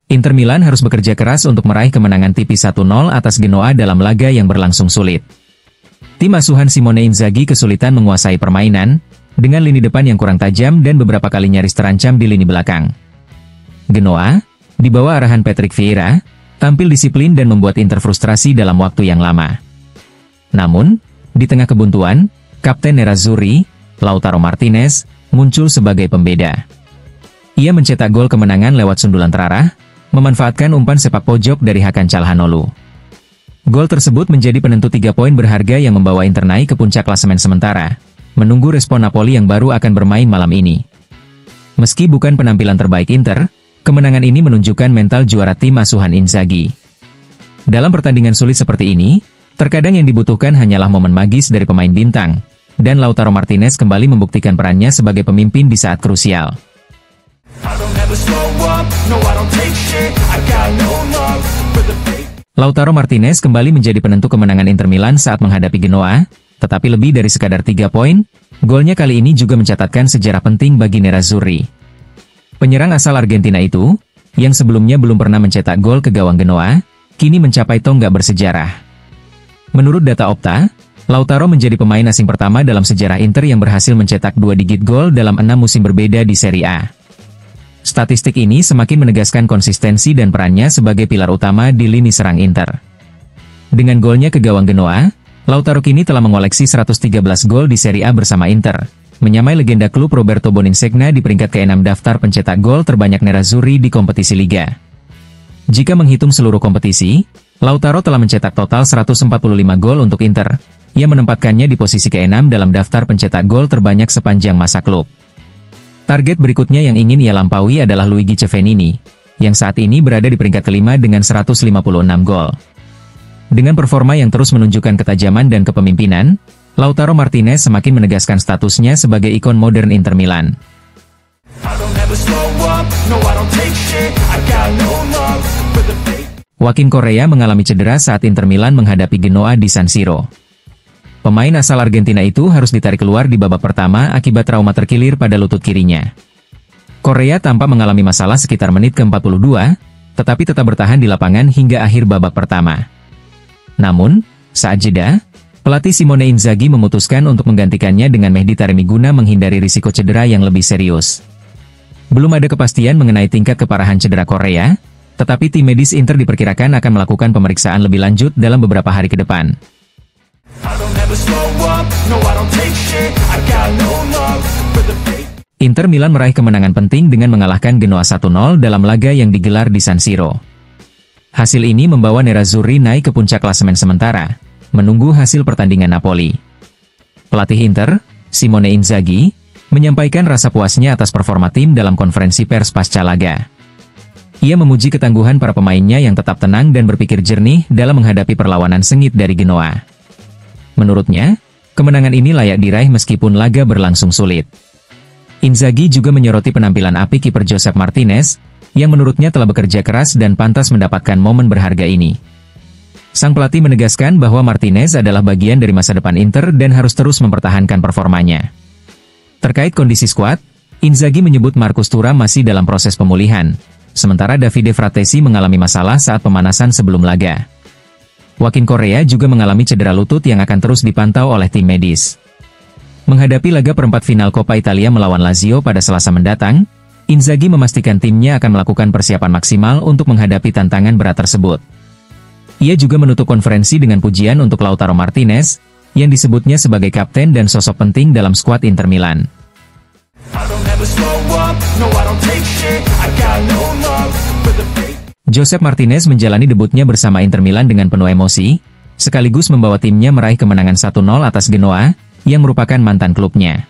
Inter Milan harus bekerja keras untuk meraih kemenangan tipis 1-0 atas Genoa dalam laga yang berlangsung sulit. Tim asuhan Simone Inzaghi kesulitan menguasai permainan, dengan lini depan yang kurang tajam dan beberapa kali nyaris terancam di lini belakang. Genoa, di bawah arahan Patrick Vieira, tampil disiplin dan membuat Inter frustrasi dalam waktu yang lama. Namun, di tengah kebuntuan, Kapten Nerazzurri, Lautaro Martinez, muncul sebagai pembeda. Ia mencetak gol kemenangan lewat sundulan terarah, memanfaatkan umpan sepak pojok dari Hakan Çalhanoğlu. Gol tersebut menjadi penentu 3 poin berharga yang membawa Inter naik ke puncak klasemen sementara, menunggu respon Napoli yang baru akan bermain malam ini. Meski bukan penampilan terbaik Inter, kemenangan ini menunjukkan mental juara tim asuhan Inzaghi. Dalam pertandingan sulit seperti ini, terkadang yang dibutuhkan hanyalah momen magis dari pemain bintang, dan Lautaro Martinez kembali membuktikan perannya sebagai pemimpin di saat krusial. Lautaro Martinez kembali menjadi penentu kemenangan Inter Milan saat menghadapi Genoa, tetapi lebih dari sekadar 3 poin, golnya kali ini juga mencatatkan sejarah penting bagi Nerazzurri. Penyerang asal Argentina itu, yang sebelumnya belum pernah mencetak gol ke gawang Genoa, kini mencapai tonggak bersejarah. Menurut data Opta, Lautaro menjadi pemain asing pertama dalam sejarah Inter yang berhasil mencetak 2 digit gol dalam 6 musim berbeda di Serie A. Statistik ini semakin menegaskan konsistensi dan perannya sebagai pilar utama di lini serang Inter. Dengan golnya ke gawang Genoa, Lautaro kini telah mengoleksi 113 gol di Serie A bersama Inter, menyamai legenda klub Roberto Boninsegna di peringkat ke-6 daftar pencetak gol terbanyak Nerazzurri di kompetisi Liga. Jika menghitung seluruh kompetisi, Lautaro telah mencetak total 145 gol untuk Inter, yang menempatkannya di posisi ke-6 dalam daftar pencetak gol terbanyak sepanjang masa klub. Target berikutnya yang ingin ia lampaui adalah Luigi Cefenini, yang saat ini berada di peringkat ke-5 dengan 156 gol. Dengan performa yang terus menunjukkan ketajaman dan kepemimpinan, Lautaro Martinez semakin menegaskan statusnya sebagai ikon modern Inter Milan. Joaquin Correa mengalami cedera saat Inter Milan menghadapi Genoa di San Siro. Pemain asal Argentina itu harus ditarik keluar di babak pertama akibat trauma terkilir pada lutut kirinya. Correa tampak mengalami masalah sekitar menit ke-42, tetapi tetap bertahan di lapangan hingga akhir babak pertama. Namun, saat jeda, pelatih Simone Inzaghi memutuskan untuk menggantikannya dengan Mehdi Taremi guna menghindari risiko cedera yang lebih serius. Belum ada kepastian mengenai tingkat keparahan cedera Correa, tetapi tim medis Inter diperkirakan akan melakukan pemeriksaan lebih lanjut dalam beberapa hari ke depan. Inter Milan meraih kemenangan penting dengan mengalahkan Genoa 1-0 dalam laga yang digelar di San Siro. Hasil ini membawa Nerazzurri naik ke puncak klasemen sementara, menunggu hasil pertandingan Napoli. Pelatih Inter, Simone Inzaghi, menyampaikan rasa puasnya atas performa tim dalam konferensi pers pasca laga. Ia memuji ketangguhan para pemainnya yang tetap tenang dan berpikir jernih dalam menghadapi perlawanan sengit dari Genoa. Menurutnya, kemenangan ini layak diraih meskipun laga berlangsung sulit. Inzaghi juga menyoroti penampilan apik kiper Josep Martinez, yang menurutnya telah bekerja keras dan pantas mendapatkan momen berharga ini. Sang pelatih menegaskan bahwa Martinez adalah bagian dari masa depan Inter dan harus terus mempertahankan performanya. Terkait kondisi skuad, Inzaghi menyebut Marcus Thuram masih dalam proses pemulihan, sementara Davide Fratesi mengalami masalah saat pemanasan sebelum laga. Joaquin Correa juga mengalami cedera lutut yang akan terus dipantau oleh tim medis. Menghadapi laga perempat final Coppa Italia melawan Lazio pada Selasa mendatang, Inzaghi memastikan timnya akan melakukan persiapan maksimal untuk menghadapi tantangan berat tersebut. Ia juga menutup konferensi dengan pujian untuk Lautaro Martinez, yang disebutnya sebagai kapten dan sosok penting dalam skuad Inter Milan. Josep Martinez menjalani debutnya bersama Inter Milan dengan penuh emosi, sekaligus membawa timnya meraih kemenangan 1-0 atas Genoa, yang merupakan mantan klubnya.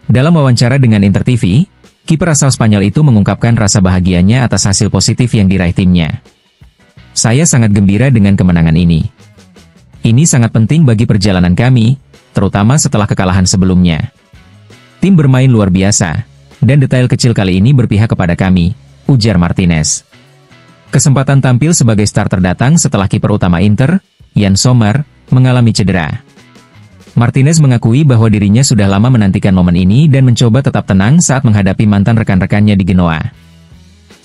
Dalam wawancara dengan Inter TV, kiper asal Spanyol itu mengungkapkan rasa bahagianya atas hasil positif yang diraih timnya. "Saya sangat gembira dengan kemenangan ini. Ini sangat penting bagi perjalanan kami, terutama setelah kekalahan sebelumnya. Tim bermain luar biasa, dan detail kecil kali ini berpihak kepada kami," ujar Martinez. Kesempatan tampil sebagai starter datang setelah kiper utama Inter, Yann Sommer, mengalami cedera. Martinez mengakui bahwa dirinya sudah lama menantikan momen ini dan mencoba tetap tenang saat menghadapi mantan rekan-rekannya di Genoa.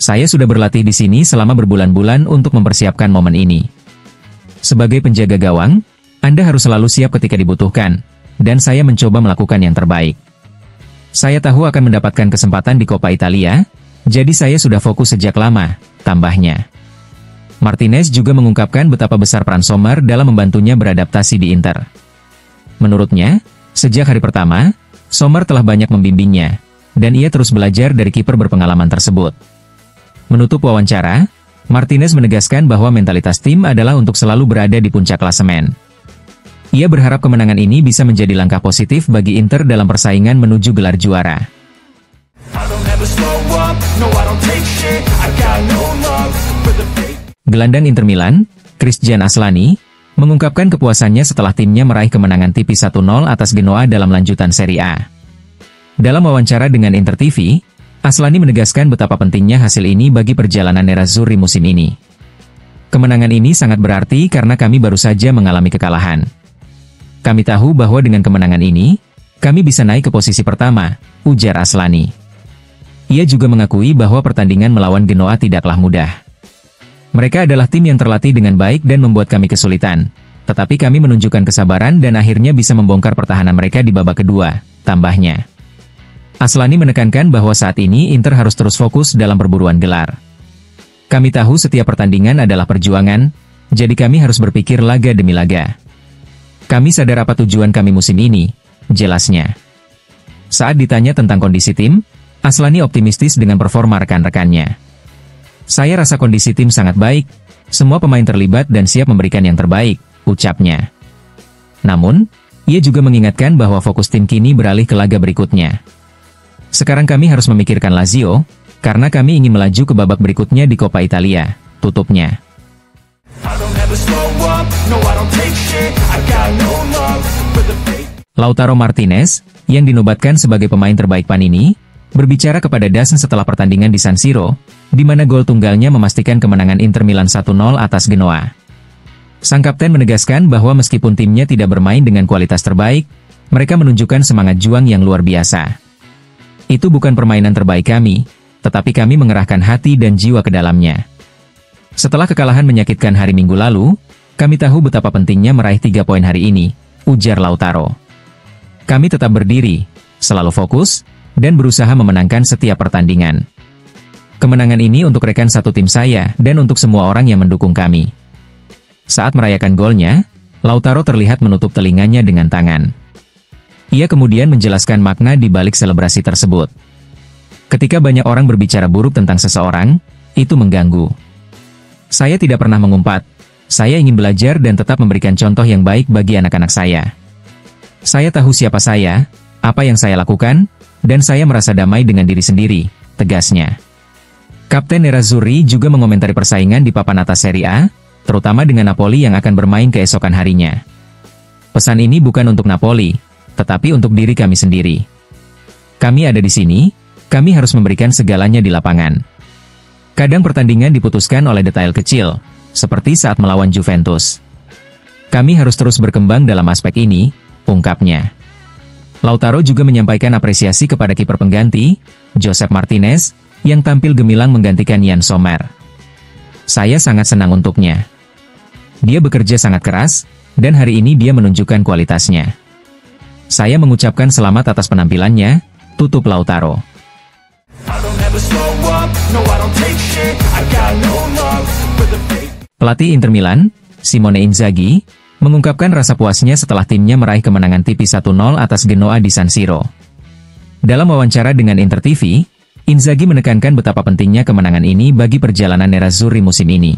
Saya sudah berlatih di sini selama berbulan-bulan untuk mempersiapkan momen ini. Sebagai penjaga gawang, Anda harus selalu siap ketika dibutuhkan, dan saya mencoba melakukan yang terbaik. Saya tahu akan mendapatkan kesempatan di Coppa Italia, jadi saya sudah fokus sejak lama, tambahnya. Martinez juga mengungkapkan betapa besar peran Sommer dalam membantunya beradaptasi di Inter. Menurutnya, sejak hari pertama, Sommer telah banyak membimbingnya, dan ia terus belajar dari kiper berpengalaman tersebut. Menutup wawancara, Martinez menegaskan bahwa mentalitas tim adalah untuk selalu berada di puncak klasemen. Ia berharap kemenangan ini bisa menjadi langkah positif bagi Inter dalam persaingan menuju gelar juara. Gelandang Inter Milan, Christian Aslani, mengungkapkan kepuasannya setelah timnya meraih kemenangan tipis 1-0 atas Genoa dalam lanjutan Serie A. Dalam wawancara dengan Inter TV, Aslani menegaskan betapa pentingnya hasil ini bagi perjalanan Nerazzurri musim ini. Kemenangan ini sangat berarti karena kami baru saja mengalami kekalahan. Kami tahu bahwa dengan kemenangan ini, kami bisa naik ke posisi pertama, ujar Aslani. Ia juga mengakui bahwa pertandingan melawan Genoa tidaklah mudah. Mereka adalah tim yang terlatih dengan baik dan membuat kami kesulitan. Tetapi kami menunjukkan kesabaran dan akhirnya bisa membongkar pertahanan mereka di babak kedua, tambahnya. Aslani menekankan bahwa saat ini Inter harus terus fokus dalam perburuan gelar. Kami tahu setiap pertandingan adalah perjuangan, jadi kami harus berpikir laga demi laga. Kami sadar apa tujuan kami musim ini, jelasnya. Saat ditanya tentang kondisi tim, Aslani optimistis dengan performa rekan-rekannya. Saya rasa kondisi tim sangat baik, semua pemain terlibat dan siap memberikan yang terbaik, ucapnya. Namun, ia juga mengingatkan bahwa fokus tim kini beralih ke laga berikutnya. Sekarang kami harus memikirkan Lazio, karena kami ingin melaju ke babak berikutnya di Coppa Italia, tutupnya. Lautaro Martinez, yang dinobatkan sebagai pemain terbaik Panini, berbicara kepada DAZN setelah pertandingan di San Siro, di mana gol tunggalnya memastikan kemenangan Inter Milan 1-0 atas Genoa. Sang kapten menegaskan bahwa meskipun timnya tidak bermain dengan kualitas terbaik, mereka menunjukkan semangat juang yang luar biasa. Itu bukan permainan terbaik kami, tetapi kami mengerahkan hati dan jiwa ke dalamnya. Setelah kekalahan menyakitkan hari Minggu lalu, kami tahu betapa pentingnya meraih 3 poin hari ini, ujar Lautaro. Kami tetap berdiri, selalu fokus, dan berusaha memenangkan setiap pertandingan. Kemenangan ini untuk rekan satu tim saya dan untuk semua orang yang mendukung kami. Saat merayakan golnya, Lautaro terlihat menutup telinganya dengan tangan. Ia kemudian menjelaskan makna di balik selebrasi tersebut. Ketika banyak orang berbicara buruk tentang seseorang, itu mengganggu. Saya tidak pernah mengumpat. Saya ingin belajar dan tetap memberikan contoh yang baik bagi anak-anak saya. Saya tahu siapa saya, apa yang saya lakukan, dan saya merasa damai dengan diri sendiri, tegasnya. Kapten Nerazzurri juga mengomentari persaingan di papan atas Serie A, terutama dengan Napoli yang akan bermain keesokan harinya. Pesan ini bukan untuk Napoli, tetapi untuk diri kami sendiri. Kami ada di sini, kami harus memberikan segalanya di lapangan. Kadang pertandingan diputuskan oleh detail kecil, seperti saat melawan Juventus. Kami harus terus berkembang dalam aspek ini, ungkapnya. Lautaro juga menyampaikan apresiasi kepada kiper pengganti, Josep Martinez, yang tampil gemilang menggantikan Yann Sommer. Saya sangat senang untuknya. Dia bekerja sangat keras, dan hari ini dia menunjukkan kualitasnya. Saya mengucapkan selamat atas penampilannya, tutup Lautaro. Pelatih Inter Milan, Simone Inzaghi, mengungkapkan rasa puasnya setelah timnya meraih kemenangan tipis 1-0 atas Genoa di San Siro. Dalam wawancara dengan Inter TV, Inzaghi menekankan betapa pentingnya kemenangan ini bagi perjalanan Nerazzurri musim ini.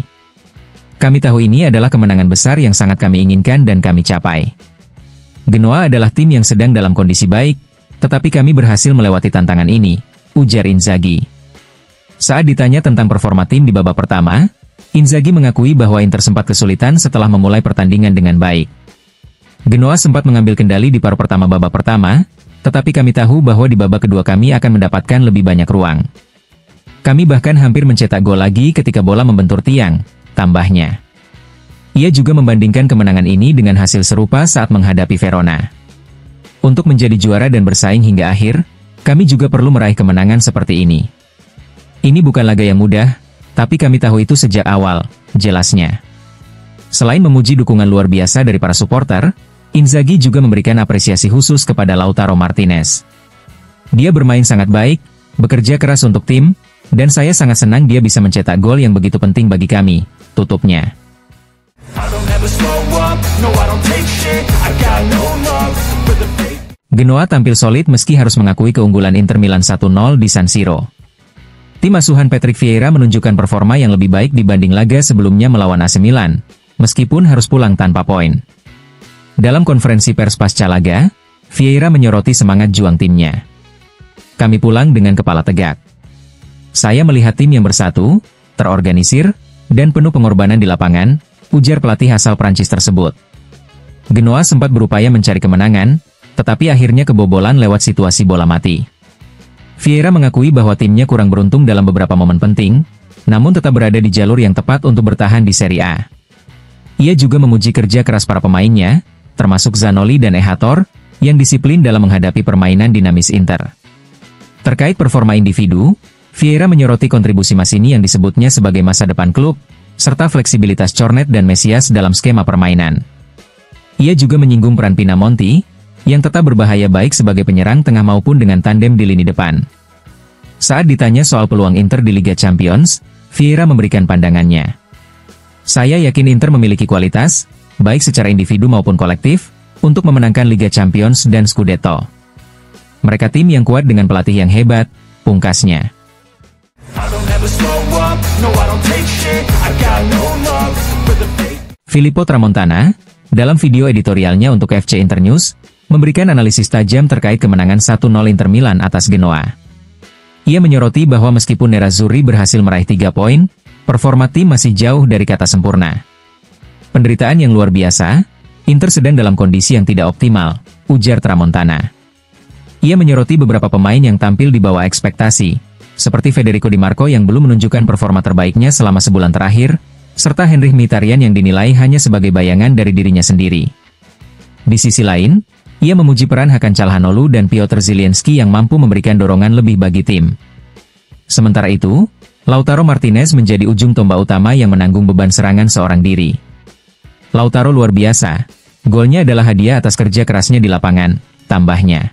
Kami tahu ini adalah kemenangan besar yang sangat kami inginkan dan kami capai. Genoa adalah tim yang sedang dalam kondisi baik, tetapi kami berhasil melewati tantangan ini, ujar Inzaghi. Saat ditanya tentang performa tim di babak pertama, Inzaghi mengakui bahwa Inter sempat kesulitan setelah memulai pertandingan dengan baik. Genoa sempat mengambil kendali di paruh pertama babak pertama, tetapi kami tahu bahwa di babak kedua kami akan mendapatkan lebih banyak ruang. Kami bahkan hampir mencetak gol lagi ketika bola membentur tiang, tambahnya. Ia juga membandingkan kemenangan ini dengan hasil serupa saat menghadapi Verona. Untuk menjadi juara dan bersaing hingga akhir, kami juga perlu meraih kemenangan seperti ini. Ini bukan laga yang mudah, tapi kami tahu itu sejak awal, jelasnya. Selain memuji dukungan luar biasa dari para supporter, Inzaghi juga memberikan apresiasi khusus kepada Lautaro Martinez. Dia bermain sangat baik, bekerja keras untuk tim, dan saya sangat senang dia bisa mencetak gol yang begitu penting bagi kami, tutupnya. Genoa tampil solid meski harus mengakui keunggulan Inter Milan 1-0 di San Siro. Tim asuhan Patrick Vieira menunjukkan performa yang lebih baik dibanding laga sebelumnya melawan AC Milan, meskipun harus pulang tanpa poin. Dalam konferensi pers pasca laga, Vieira menyoroti semangat juang timnya. Kami pulang dengan kepala tegak. Saya melihat tim yang bersatu, terorganisir, dan penuh pengorbanan di lapangan, ujar pelatih asal Prancis tersebut. Genoa sempat berupaya mencari kemenangan, tetapi akhirnya kebobolan lewat situasi bola mati. Vieira mengakui bahwa timnya kurang beruntung dalam beberapa momen penting, namun tetap berada di jalur yang tepat untuk bertahan di Serie A. Ia juga memuji kerja keras para pemainnya, termasuk Zanoli dan Ehator, yang disiplin dalam menghadapi permainan dinamis Inter. Terkait performa individu, Vieira menyoroti kontribusi Massini yang disebutnya sebagai masa depan klub, serta fleksibilitas Cornet dan Mesias dalam skema permainan. Ia juga menyinggung peran Pinamonti, yang tetap berbahaya baik sebagai penyerang tengah maupun dengan tandem di lini depan. Saat ditanya soal peluang Inter di Liga Champions, Vieira memberikan pandangannya. Saya yakin Inter memiliki kualitas, baik secara individu maupun kolektif, untuk memenangkan Liga Champions dan Scudetto. Mereka tim yang kuat dengan pelatih yang hebat, pungkasnya. Filippo Tramontana, dalam video editorialnya untuk FC Internews, memberikan analisis tajam terkait kemenangan 1-0 Inter Milan atas Genoa. Ia menyoroti bahwa meskipun Nerazzurri berhasil meraih 3 poin, performa tim masih jauh dari kata sempurna. Penderitaan yang luar biasa, Inter sedang dalam kondisi yang tidak optimal, ujar Tramontana. Ia menyoroti beberapa pemain yang tampil di bawah ekspektasi, seperti Federico Di Marco yang belum menunjukkan performa terbaiknya selama sebulan terakhir, serta Henrikh Mkhitaryan yang dinilai hanya sebagai bayangan dari dirinya sendiri. Di sisi lain, ia memuji peran Hakan Çalhanoğlu dan Piotr Zielinski yang mampu memberikan dorongan lebih bagi tim. Sementara itu, Lautaro Martinez menjadi ujung tombak utama yang menanggung beban serangan seorang diri. Lautaro luar biasa, golnya adalah hadiah atas kerja kerasnya di lapangan, tambahnya.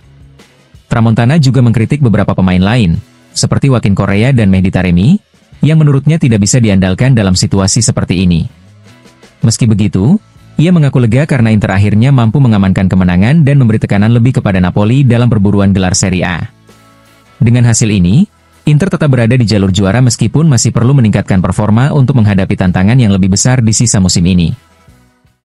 Tramontana juga mengkritik beberapa pemain lain, seperti Joaquin Correa dan Mehdi Taremi, yang menurutnya tidak bisa diandalkan dalam situasi seperti ini. Meski begitu, ia mengaku lega karena Inter akhirnya mampu mengamankan kemenangan dan memberi tekanan lebih kepada Napoli dalam perburuan gelar Serie A. Dengan hasil ini, Inter tetap berada di jalur juara meskipun masih perlu meningkatkan performa untuk menghadapi tantangan yang lebih besar di sisa musim ini.